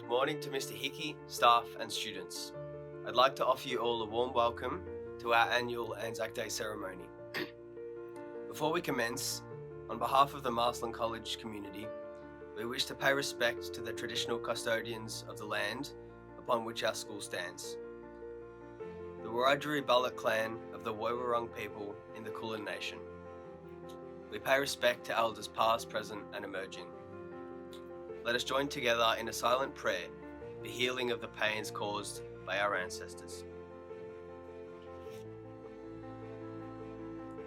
Good morning to Mr. Hickey, staff and students. I'd like to offer you all a warm welcome to our annual ANZAC Day ceremony. Before we commence, on behalf of the Marcellin College community, we wish to pay respect to the traditional custodians of the land upon which our school stands. The Wiradjuri Ballot clan of the Woiwurrung people in the Kulin Nation. We pay respect to elders past, present and emerging. Let us join together in a silent prayer for healing of the pains caused by our ancestors.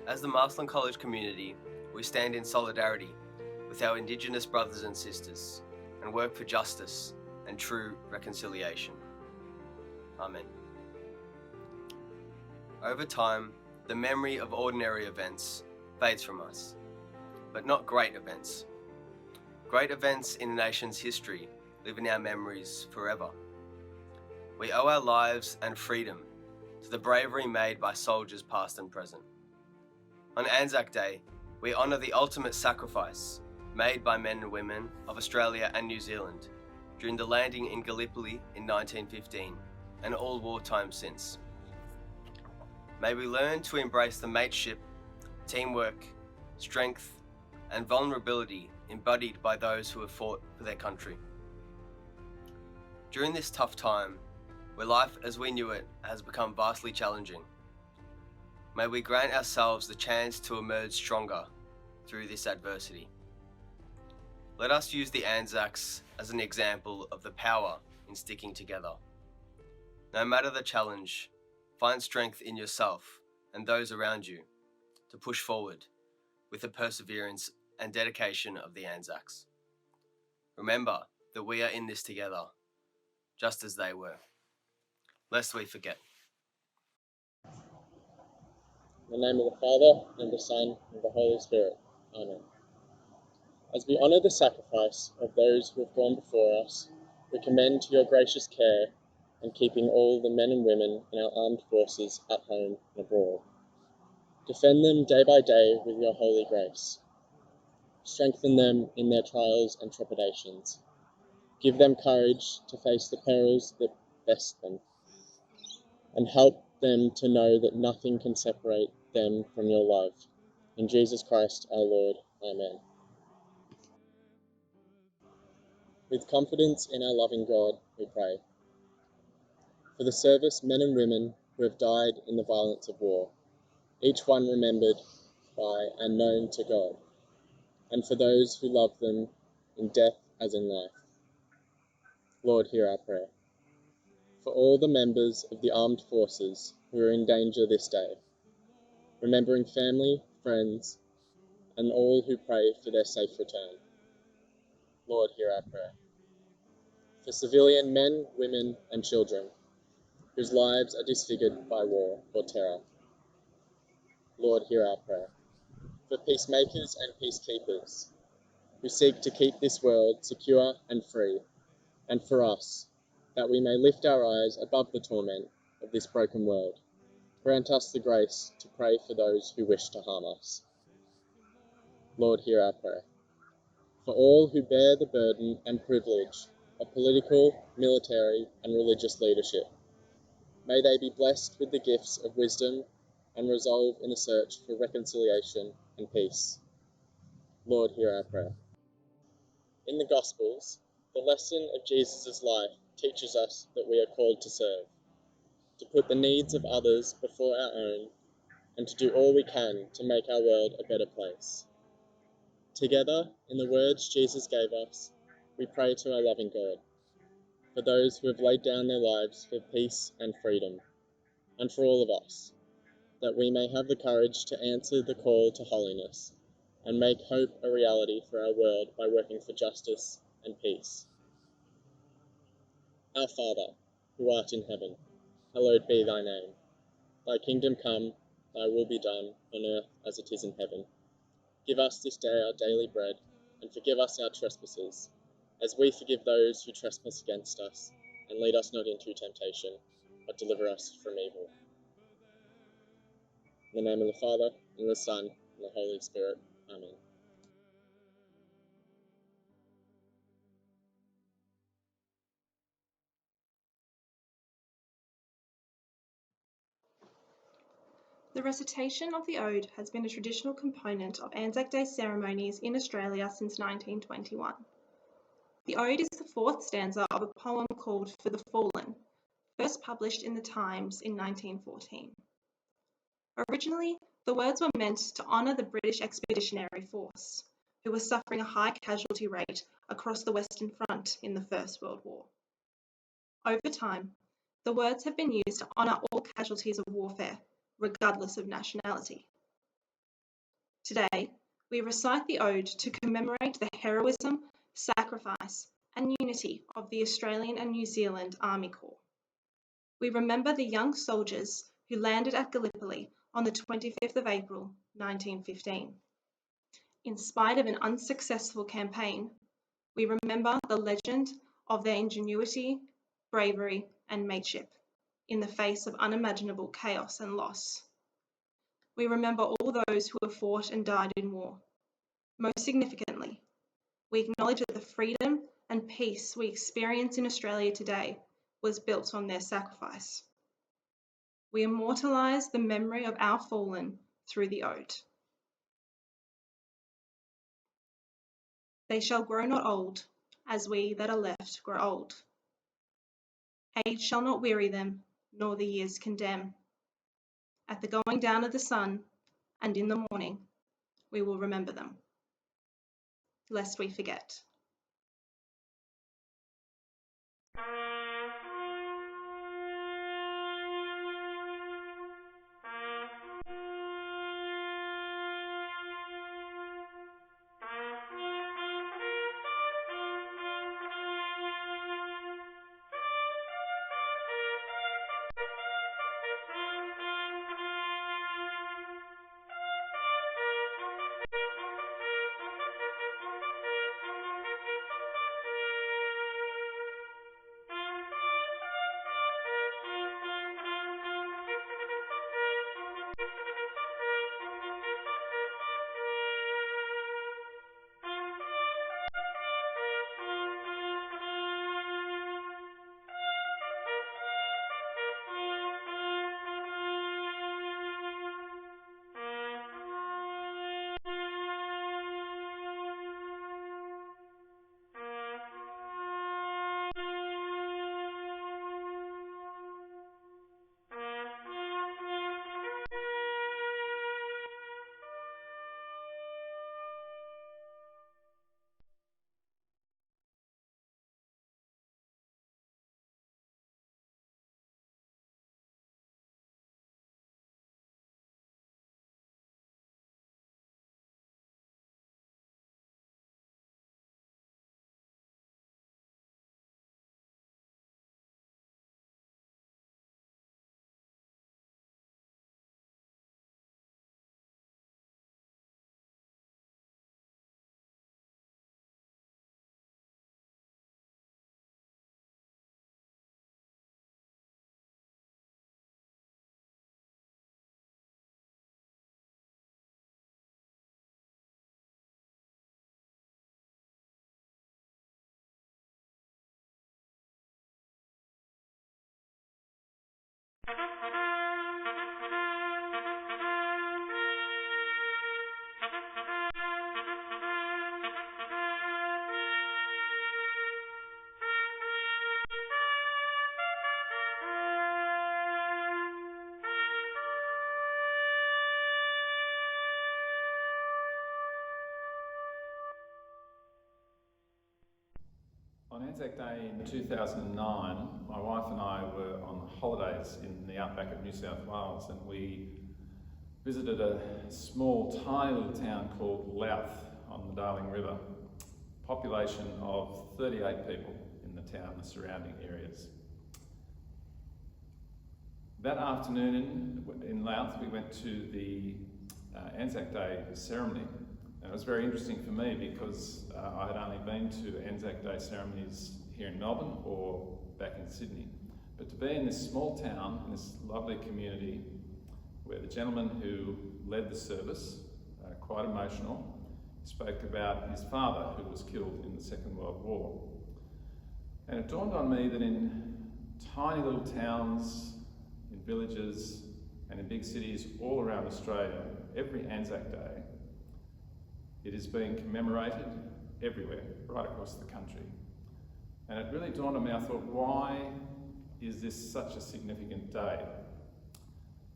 As the Marcellin College community, we stand in solidarity with our Indigenous brothers and sisters and work for justice and true reconciliation. Amen. Over time, the memory of ordinary events fades from us, but not great events. Great events in a nation's history live in our memories forever. We owe our lives and freedom to the bravery made by soldiers past and present. On ANZAC Day, we honour the ultimate sacrifice made by men and women of Australia and New Zealand during the landing in Gallipoli in 1915 and all wartime since. May we learn to embrace the mateship, teamwork, strength and vulnerability embodied by those who have fought for their country. During this tough time, where life as we knew it has become vastly challenging, may we grant ourselves the chance to emerge stronger through this adversity. Let us use the ANZACs as an example of the power in sticking together. No matter the challenge, find strength in yourself and those around you to push forward with the perseverance and dedication of the ANZACs. Remember that we are in this together, just as they were. Lest we forget. In the name of the Father, and the Son, and the Holy Spirit. Amen. As we honour the sacrifice of those who have gone before us, we commend to your gracious care and keeping all the men and women in our armed forces at home and abroad. Defend them day by day with your holy grace. Strengthen them in their trials and trepidations. Give them courage to face the perils that best them, and help them to know that nothing can separate them from your love. In Jesus Christ our Lord. Amen. With confidence in our loving God, we pray. For the service men and women who have died in the violence of war, each one remembered by and known to God, and for those who love them in death as in life. Lord, hear our prayer. For all the members of the armed forces who are in danger this day, remembering family, friends, and all who pray for their safe return. Lord, hear our prayer. For civilian men, women, and children whose lives are disfigured by war or terror. Lord, hear our prayer. For peacemakers and peacekeepers who seek to keep this world secure and free, and for us, that we may lift our eyes above the torment of this broken world. Grant us the grace to pray for those who wish to harm us. Lord, hear our prayer. For all who bear the burden and privilege of political, military, and religious leadership, may they be blessed with the gifts of wisdom and resolve in the search for reconciliation and peace. Lord, hear our prayer. In the Gospels, the lesson of Jesus' life teaches us that we are called to serve, to put the needs of others before our own, and to do all we can to make our world a better place. Together, in the words Jesus gave us, we pray to our loving God, for those who have laid down their lives for peace and freedom, and for all of us, that we may have the courage to answer the call to holiness and make hope a reality for our world by working for justice and peace. Our Father, who art in heaven, hallowed be thy name. Thy kingdom come, thy will be done, on earth as it is in heaven. Give us this day our daily bread, and forgive us our trespasses, as we forgive those who trespass against us. And lead us not into temptation, but deliver us from evil. In the name of the Father, and the Son, and the Holy Spirit. Amen. The recitation of the Ode has been a traditional component of ANZAC Day ceremonies in Australia since 1921. The Ode is the fourth stanza of a poem called For the Fallen, first published in the Times in 1914. Originally, the words were meant to honour the British Expeditionary Force, who were suffering a high casualty rate across the Western Front in the First World War. Over time, the words have been used to honour all casualties of warfare, regardless of nationality. Today, we recite the Ode to commemorate the heroism, sacrifice, and unity of the Australian and New Zealand Army Corps. We remember the young soldiers who landed at Gallipoli on the 25th of April, 1915. In spite of an unsuccessful campaign, we remember the legend of their ingenuity, bravery, and mateship in the face of unimaginable chaos and loss. We remember all those who have fought and died in war. Most significantly, we acknowledge that the freedom and peace we experience in Australia today was built on their sacrifice. We immortalise the memory of our fallen through the Ode. They shall grow not old, as we that are left grow old. Age shall not weary them, nor the years condemn. At the going down of the sun, and in the morning, we will remember them, lest we forget. On ANZAC Day in 2009, my wife and I were on holidays in the outback of New South Wales, and we visited a small, tiny little town called Louth on the Darling River. Population of 38 people in the town and the surrounding areas. That afternoon in Louth, we went to the ANZAC Day ceremony. And it was very interesting for me because I had only been to ANZAC Day ceremonies here in Melbourne or back in Sydney. But to be in this small town, in this lovely community, where the gentleman who led the service, quite emotional, spoke about his father who was killed in the Second World War. And it dawned on me that in tiny little towns, in villages, And in big cities all around Australia, every ANZAC Day, it is being commemorated everywhere, right across the country. And it really dawned on me, I thought, why is this such a significant day?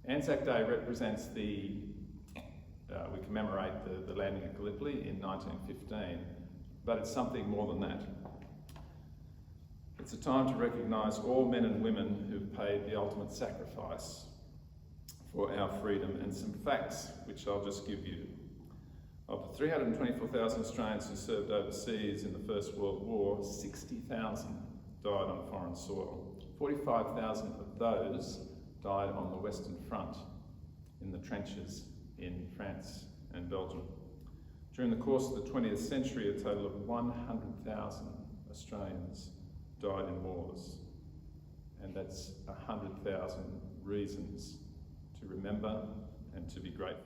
ANZAC Day represents we commemorate the landing at Gallipoli in 1915, but it's something more than that. It's a time to recognise all men and women who've paid the ultimate sacrifice for our freedom, and some facts which I'll just give you. Of the 324,000 Australians who served overseas in the First World War, 60,000 died on foreign soil. 45,000 of those died on the Western Front in the trenches in France and Belgium. During the course of the 20th century, a total of 100,000 Australians died in wars, and that's 100,000 reasons to remember and to be grateful.